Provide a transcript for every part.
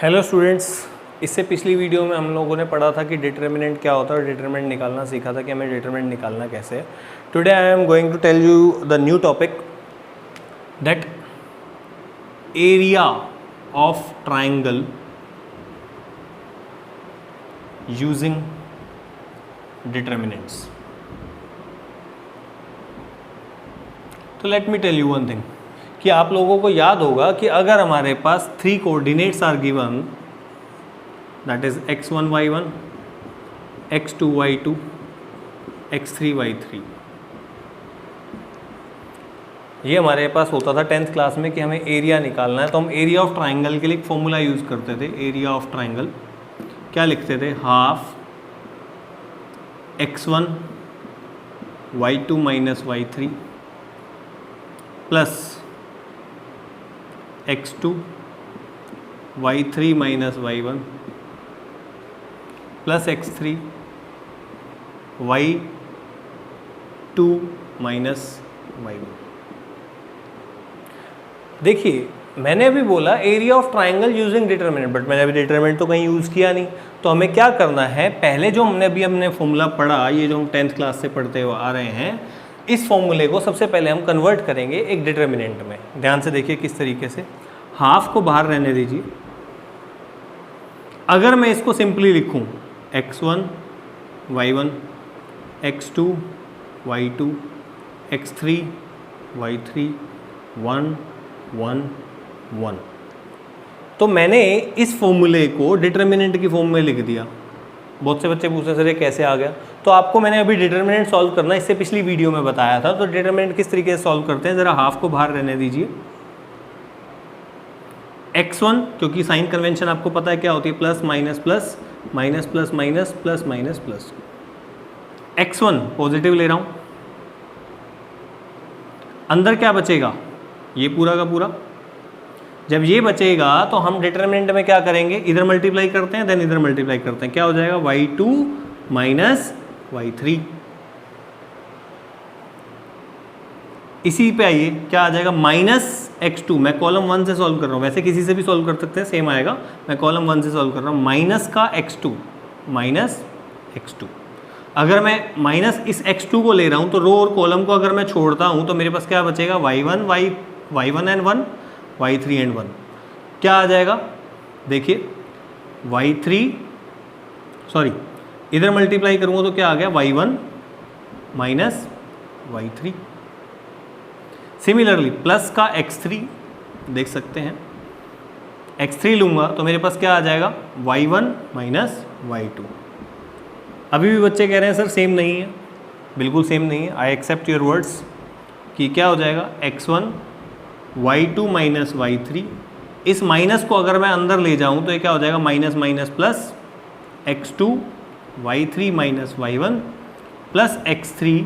Hello students, इससे पिछली video में हम लोगों ने पढ़ा था कि डिटर्मिनेंट क्या होता है और डिटर्मिनेंट निकालना सीखा था कि हमें डिटर्मिनेंट निकालना कैसे है। Today I am going to tell you the new topic that area of triangle using determinants. तो let me tell you one thing कि आप लोगों को याद होगा कि अगर हमारे पास 3 coordinates are given, that is x1 y1, x2 y2, x3 y3, ये हमारे पास होता था 10th क्लास में कि हमें एरिया निकालना है। तो हम एरिया ऑफ ट्राइंगल के लिए एक फॉर्मूला यूज़ करते थे। एरिया ऑफ ट्राइंगल क्या लिखते थे? Half x1 y2 minus y3 plus x2 y3 minus y1 plus x3 y2 minus y1। देखिए, मैंने अभी बोला area of triangle using determinant, but मैंने अभी डिटरमिनेंट तो कहीं यूज़ किया नहीं। तो हमें क्या करना है, पहले जो हमने फॉर्मूला पढ़ा, ये जो हम 10th क्लास से पढ़ते हुए आ रहे हैं, इस फॉर्मूले को सबसे पहले हम कन्वर्ट करेंगे एक डिटरमिनेंट में। ध्यान से देखिए किस तरीके से। हाफ को बाहर रहने दीजिए। अगर मैं इसको सिंपली लिखूं x1 y1, x2 y2, x3 y3, 1 1 1, तो मैंने इस फॉर्मूले को डिटरमिनेंट की फॉर्म में लिख दिया। बहुत से बच्चे पूछते सर ये कैसे आ गया? तो आपको मैंने अभी डिटरमिनेंट सॉल्व करना इससे पिछली वीडियो में बताया था। तो डिटरमिनेंट किस तरीके से सॉल्व करते हैं, ज़रा हाफ को बाहर रहने दीजिए। x1, क्योंकि साइन कन्वेंशन आपको पता है क्या होती है, plus minus plus minus plus minus plus minus plus. x1 positive ले रहा हूँ, अंदर क्या बचेगा? ये पूरा का पूरा। जब ये बचेगा तो हम डिटरमिनेंट में क्या करेंगे, इधर मल्टीप्लाई करते हैं, देन इधर मल्टीप्लाई करते हैं। क्या हो जाएगा? y2 minus y3। इसी पे आइए, क्या आ जाएगा? Minus x2। मैं कॉलम 1 से सॉल्व कर रहा हूँ, वैसे किसी से भी सॉल्व कर सकते हैं, सेम आएगा। मैं कॉलम 1 से सॉल्व कर रहा हूँ। माइनस का x2, माइनस x2। अगर मैं माइनस इस x2 को ले रहा हूँ तो रो और कॉलम को अगर मैं छोड़ता हूँ तो मेरे पास क्या बचेगा? y1 and 1, y3 and 1। क्या आ जाएगा? देखिए इधर मल्टीप्लाई करूँगा तो क्या आ गया? y1 minus y3। Similarly plus का x3 देख सकते हैं, x3 लूँगा तो मेरे पास क्या आ जाएगा? y1 minus y2। अभी भी बच्चे कह रहे हैं सर सेम नहीं है। बिल्कुल सेम नहीं है। आई एक्सेप्ट योर वर्ड्स कि क्या हो जाएगा? x1 y2 minus y3। इस माइनस को अगर मैं अंदर ले जाऊं तो ये क्या हो जाएगा? Minus minus plus x2 y3 minus y1 plus x3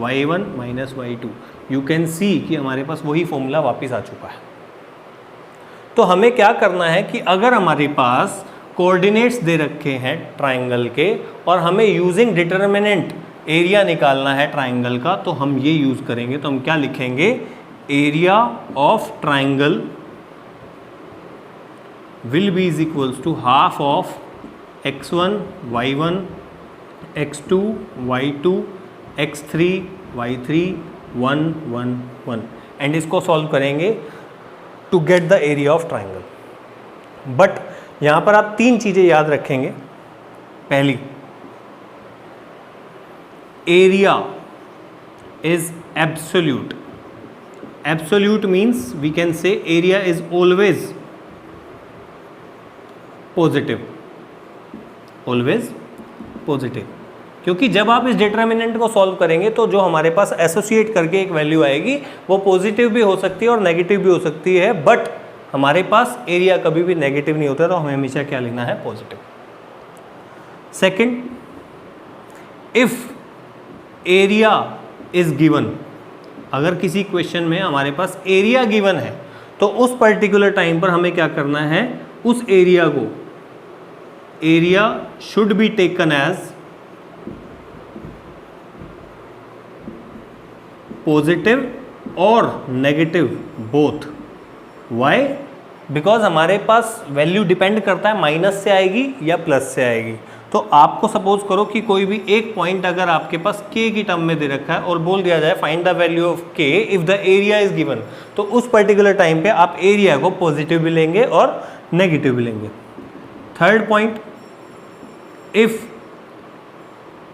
y1 minus y2। You can see कि हमारे पास वही फॉर्मूला वापस आ चुका है। तो हमें क्या करना है कि अगर हमारे पास कोऑर्डिनेट्स दे रखे हैं ट्राइंगल के और हमें यूजिंग डिटरमिनेंट एरिया निकालना है ट्राइंगल का, तो हम ये यूज़ करेंगे। तो हम क्या लिखेंगे? Area of triangle will be is equals to half of x1 y1, x2 y2, x3 y3, 1 1 1, and इसको सॉल्व करेंगे to get the area of triangle. But यहाँ पर आप 3 चीज़ें याद रखेंगे। पहली, area is absolute. Absolute means we can say area is always positive, always positive। क्योंकि जब आप इस डिटरमिनेंट को सॉल्व करेंगे तो जो हमारे पास एसोसिएट करके एक वैल्यू आएगी वो पॉजिटिव भी हो सकती है और नेगेटिव भी हो सकती है, बट हमारे पास एरिया कभी भी नेगेटिव नहीं होता। तो हमें हमेशा क्या लिखना है? Positive. Second, if area is given, अगर किसी क्वेश्चन में हमारे पास एरिया गिवन है तो उस पर्टिकुलर टाइम पर हमें क्या करना है? उस एरिया को, area should be taken as positive और नेगेटिव बोथ। वाई? बिकॉज हमारे पास वैल्यू डिपेंड करता है माइनस से आएगी या प्लस से आएगी। तो आपको सपोज करो कि कोई भी एक पॉइंट अगर आपके पास k की टर्म में दे रखा है और बोल दिया जाए find the value of k if the area is given, तो उस पर्टिकुलर टाइम पे आप एरिया को पॉजिटिव भी लेंगे और नेगेटिव भी लेंगे। Third point, if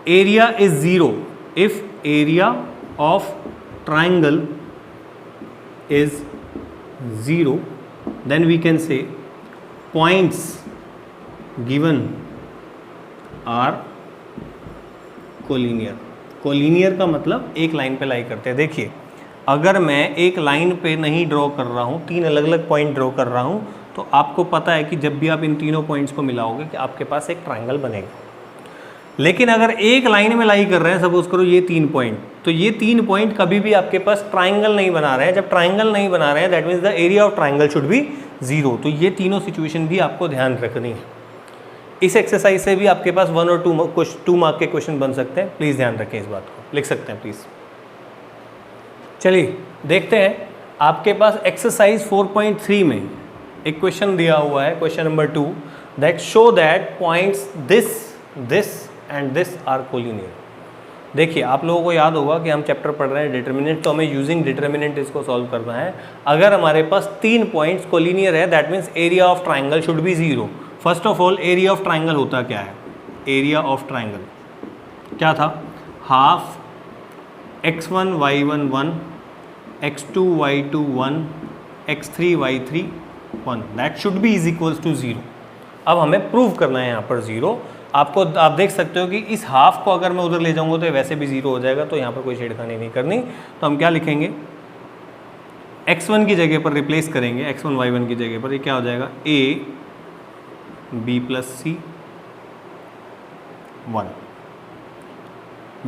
area is zero, if area of triangle is zero, then we can say points given are collinear. Collinear का मतलब एक लाइन पे लाई करते हैं। देखिए अगर मैं एक लाइन पे नहीं ड्रॉ कर रहा हूँ, तीन अलग अलग पॉइंट ड्रॉ कर रहा हूँ, तो आपको पता है कि जब भी आप इन तीनों पॉइंट्स को मिलाओगे कि आपके पास एक ट्रायंगल बनेगा। लेकिन अगर एक लाइन में लाई कर रहे हैं, सपोज करो ये 3 पॉइंट, तो ये 3 पॉइंट कभी भी आपके पास ट्रायंगल नहीं बना रहे हैं। जब ट्रायंगल नहीं बना रहे हैं that means the area of triangle should be zero. तो ये तीनों सिचुएशन भी आपको ध्यान रखनी है। इस एक्सरसाइज से भी आपके पास 1 और 2 मार्क के क्वेश्चन बन सकते हैं। प्लीज़ ध्यान रखें, इस बात को लिख सकते हैं प्लीज़। चलिए देखते हैं, आपके पास एक्सरसाइज 4.3 में एक क्वेश्चन दिया हुआ है, question number 2, that show that points this and this are collinear. देखिए आप लोगों को याद होगा कि हम चैप्टर पढ़ रहे हैं डिटर्मिनेंट, तो हमें यूजिंग डिटर्मिनेंट इसको सॉल्व करना है। अगर हमारे पास 3 पॉइंट्स कोलिनियर है that means area of triangle should be zero. First of all area of triangle होता क्या है? एरिया ऑफ ट्राइंगल क्या था? Half x1 y1 1, x2 y2 1, x3 y3 1, that should be is equals to zero. अब हमें prove करना है यहाँ पर जीरो। आप देख सकते हो कि इस हाफ को अगर मैं उधर ले जाऊंगा तो वैसे भी जीरो हो जाएगा, तो यहाँ पर कोई छेड़खानी नहीं करनी। तो हम क्या लिखेंगे? x1 की जगह पर रिप्लेस करेंगे, x1 y1 की जगह पर, ये क्या हो जाएगा? a b plus c 1,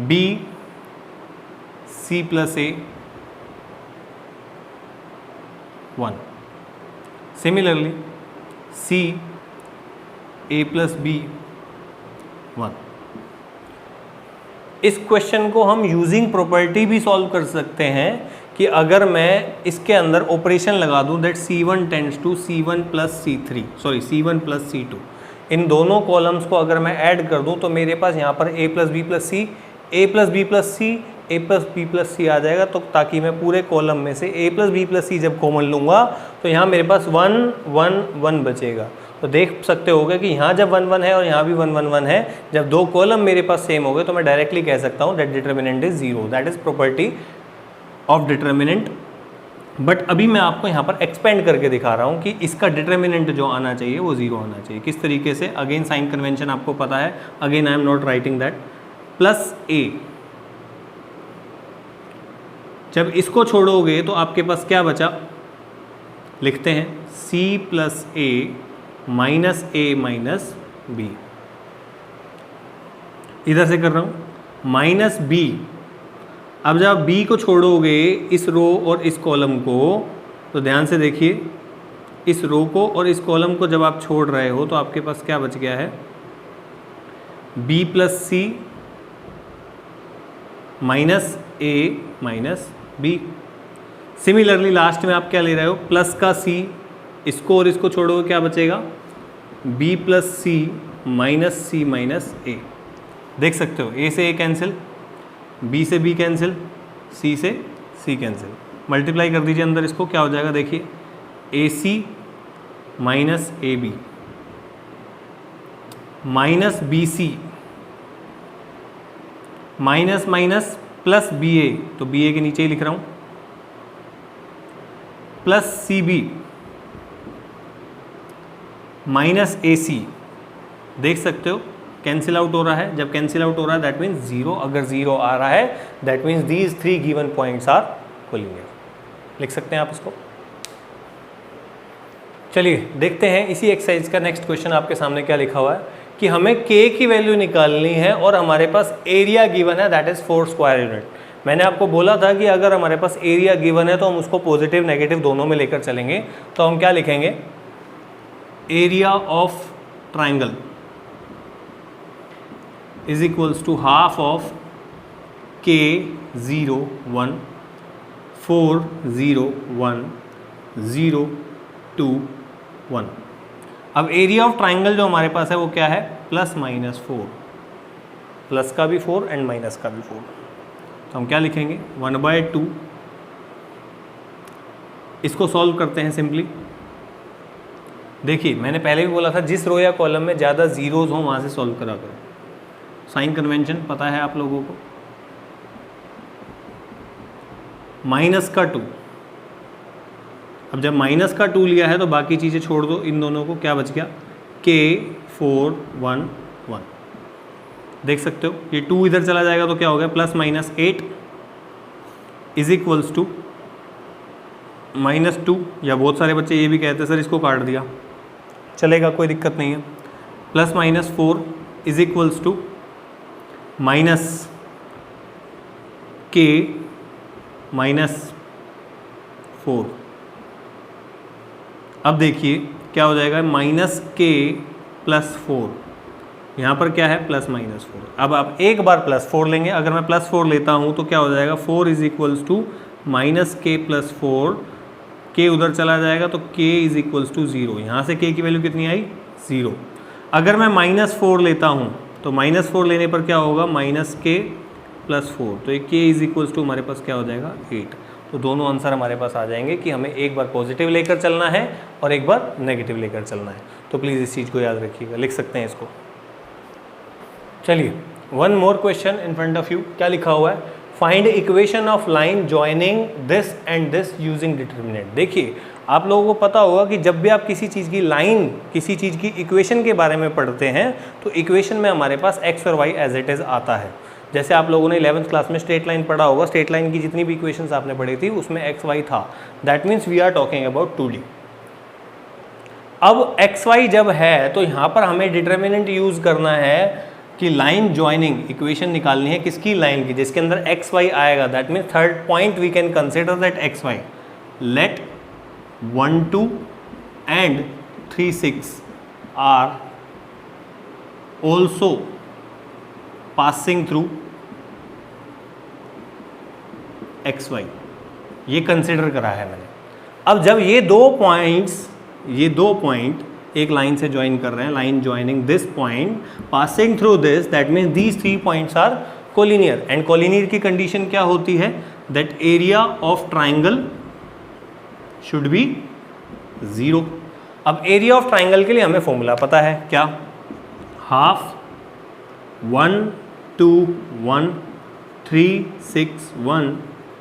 b c plus a 1, similarly c a plus b 1। इस क्वेश्चन को हम यूजिंग प्रॉपर्टी भी सॉल्व कर सकते हैं कि अगर मैं इसके अंदर ऑपरेशन लगा दूं that c1 tends to c1 plus c3, sorry c1 plus c2, इन दोनों कॉलम्स को अगर मैं ऐड कर दूं तो मेरे पास यहाँ पर a plus B plus C, a plus B plus C, a plus B plus C आ जाएगा। तो ताकि मैं पूरे कॉलम में से a plus B plus C जब कॉमन लूँगा तो यहाँ मेरे पास 1 1 1 बचेगा। तो देख सकते होगे कि यहाँ जब 1 1 है और यहाँ भी 1 1 1 है, जब दो कॉलम मेरे पास सेम हो गए तो मैं डायरेक्टली कह सकता हूँ that determinant is zero. That is property of determinant. But अभी मैं आपको यहाँ पर एक्सपेंड करके दिखा रहा हूँ कि इसका डिटर्मिनेंट जो आना चाहिए वो जीरो आना चाहिए। किस तरीके से? अगेन साइन कन्वेंशन आपको पता है, again I am not writing that. Plus a, जब इसको छोड़ोगे तो आपके पास क्या बचा? लिखते हैं c plus a minus a minus b। इधर से कर रहा हूँ माइनस b। अब जब b को छोड़ोगे इस रो और इस कॉलम को, तो ध्यान से देखिए, इस रो को और इस कॉलम को जब आप छोड़ रहे हो तो आपके पास क्या बच गया है? b plus c minus a minus b। Similarly last में आप क्या ले रहे हो? प्लस का c, इसको और इसको छोड़ोगे क्या बचेगा? b plus c minus c minus a। देख सकते हो a से a कैंसिल, b से b कैंसिल, c से c कैंसिल। मल्टीप्लाई कर दीजिए अंदर इसको, क्या हो जाएगा? देखिए ac minus ab minus bc minus minus plus ba, तो ba के नीचे ही लिख रहा हूँ, प्लस cb माइनस ac। देख सकते हो कैंसिल आउट हो रहा है। जब कैंसिल आउट हो रहा है दैट मीन्स जीरो। अगर जीरो आ रहा है that means these 3 given points are collinear. लिख सकते हैं आप इसको। चलिए देखते हैं इसी एक्सरसाइज का नेक्स्ट क्वेश्चन आपके सामने क्या लिखा हुआ है कि हमें k की वैल्यू निकालनी है और हमारे पास एरिया गिवन है दैट इज 4 स्क्वायर यूनिट। मैंने आपको बोला था कि अगर हमारे पास एरिया गिवन है तो हम उसको पॉजिटिव नेगेटिव दोनों में लेकर चलेंगे। तो हम क्या लिखेंगे? Area of triangle is equals to half of k 0 1 4 0 1 0 2 1। अब एरिया ऑफ ट्राइंगल जो हमारे पास है वो क्या है, प्लस माइनस 4, प्लस का भी 4 एंड माइनस का भी 4। तो हम क्या लिखेंगे 1/2। इसको सॉल्व करते हैं सिंपली। देखिए मैंने पहले भी बोला था जिस रो या कॉलम में ज़्यादा जीरोज हों वहाँ से सॉल्व करा करो। साइन कन्वेंशन पता है आप लोगों को। माइनस का 2, अब जब माइनस का 2 लिया है तो बाकी चीज़ें छोड़ दो, इन दोनों को क्या बच गया K411। देख सकते हो ये 2 इधर चला जाएगा तो क्या हो गया plus minus 8 is equals to -2, या बहुत सारे बच्चे ये भी कहते हैं सर इसको काट दिया, चलेगा कोई दिक्कत नहीं है। Plus minus 4 is equals to minus K -4। अब देखिए क्या हो जाएगा -K + 4, यहाँ पर क्या है प्लस माइनस 4। अब आप एक बार +4 लेंगे, अगर मैं +4 लेता हूँ तो क्या हो जाएगा 4 is equals to -K + 4, K उधर चला जाएगा तो K इज इक्वल्स टू 0। यहाँ से K की वैल्यू कितनी आई 0। अगर मैं -4 लेता हूँ तो -4 लेने पर क्या होगा -K + 4, तो ये K इज इक्वल्स टू हमारे पास क्या हो जाएगा 8। तो दोनों आंसर हमारे पास आ जाएंगे कि हमें एक बार पॉजिटिव लेकर चलना है और एक बार नेगेटिव लेकर चलना है। तो प्लीज़ इस चीज़ को याद रखिएगा, लिख सकते हैं इसको। चलिए one more question in front of you. क्या लिखा हुआ है, find equation of line joining this and this using determinant. देखिए आप लोगों को पता होगा कि जब भी आप किसी चीज़ की लाइन, किसी चीज़ की इक्वेशन के बारे में पढ़ते हैं तो इक्वेशन में हमारे पास x और y एज इट इज़ आता है। जैसे आप लोगों ने 11th क्लास में स्ट्रेट लाइन पढ़ा होगा, स्ट्रेट लाइन की जितनी भी इक्वेशंस आपने पढ़ी थी उसमें x y था। That means we are talking about 2D। अब x y जब है तो यहाँ पर हमें डिटर्मिनेंट यूज़ करना है कि लाइन ज्वाइनिंग इक्वेशन निकालनी है किसकी, लाइन की, जिसके अंदर एक्स वाई आएगा। That means third point we can consider that x y. Let 1 2 and 3 6 are also passing through x y, ये कंसिडर करा है मैंने। अब जब ये दो पॉइंट एक लाइन से ज्वाइन कर रहे हैं, line joining this point passing through this, that means these 3 points are collinear. And collinear की कंडीशन क्या होती है, that area of triangle should be 0। अब एरिया ऑफ ट्राइंगल के लिए हमें फॉर्मूला पता है क्या, half 1 2 1 3 6 1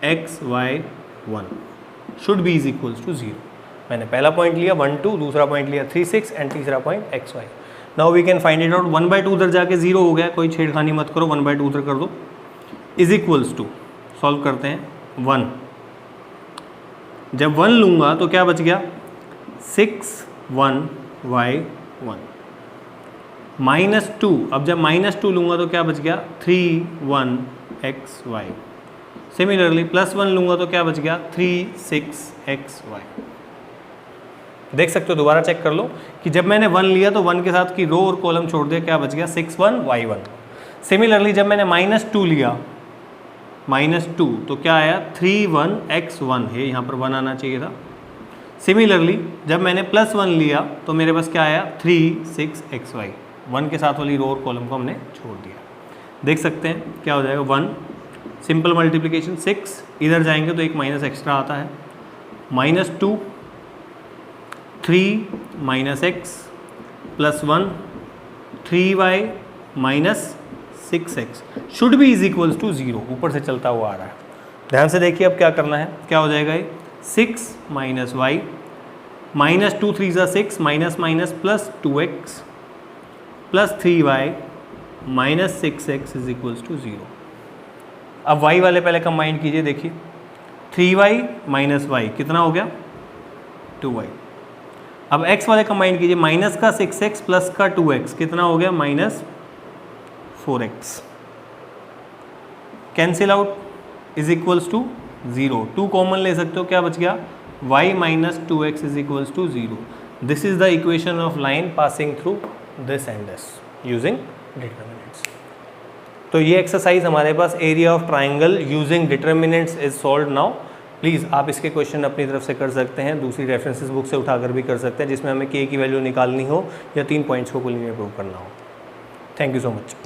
x y 1 should be is equals to 0। मैंने पहला पॉइंट लिया 1 2, दूसरा पॉइंट लिया 3 6 एंड तीसरा point x y. Now we can find it out. 1/2 उधर जाके 0 हो गया, कोई छेड़खानी मत करो, 1/2 उधर कर दो, इज इक्वल्स टू, सॉल्व करते हैं 1। जब 1 लूँगा तो क्या बच गया 6 1 y 1 -2। अब जब -2 लूँगा तो क्या बच गया 3 1 x y। सिमिलरली +1 लूँगा तो क्या बच गया 3 6 x y। देख सकते हो, दोबारा चेक कर लो कि जब मैंने 1 लिया तो 1 के साथ की रो और कॉलम छोड़ दिया, क्या बच गया 6 1 y 1। सिमिलरली जब मैंने -2 लिया, -2 तो क्या आया 3 1 x 1 है, यहाँ पर 1 आना चाहिए था। सिमिलरली जब मैंने +1 लिया तो मेरे पास क्या आया 3 6 x y। 1 के साथ वाली रो और कॉलम को हमने छोड़ दिया। देख सकते हैं क्या हो जाएगा 1, सिंपल मल्टीप्लिकेशन 6, इधर जाएंगे तो एक माइनस एक्स्ट्रा आता है, -2 3 -x +1 3y -6x should be is equals to 0। ऊपर से चलता हुआ आ रहा है, ध्यान से देखिए अब क्या करना है। क्या हो जाएगा ये 6 -y -2 3 6 minus plus 2x plus 3y -6x is equals to 0। अब y वाले पहले कंबाइन कीजिए, देखिए 3y -y कितना हो गया 2y। अब x वाले कंबाइन कीजिए, माइनस का 6x प्लस का 2x कितना हो गया -4x। Cancel out is equals to 0। 2 common ले सकते हो, क्या बच गया y -2x is equals to 0। This is the equation of line passing through this and this using determinants. तो ये एक्सरसाइज हमारे पास area of triangle using determinants is solve now. Please आप इसके क्वेश्चन अपनी तरफ से कर सकते हैं, दूसरी रेफरेंसेस बुक से उठाकर भी कर सकते हैं, जिसमें हमें के की वैल्यू निकालनी हो या 3 पॉइंट्स को कुल में प्रूव करना हो। Thank you so much.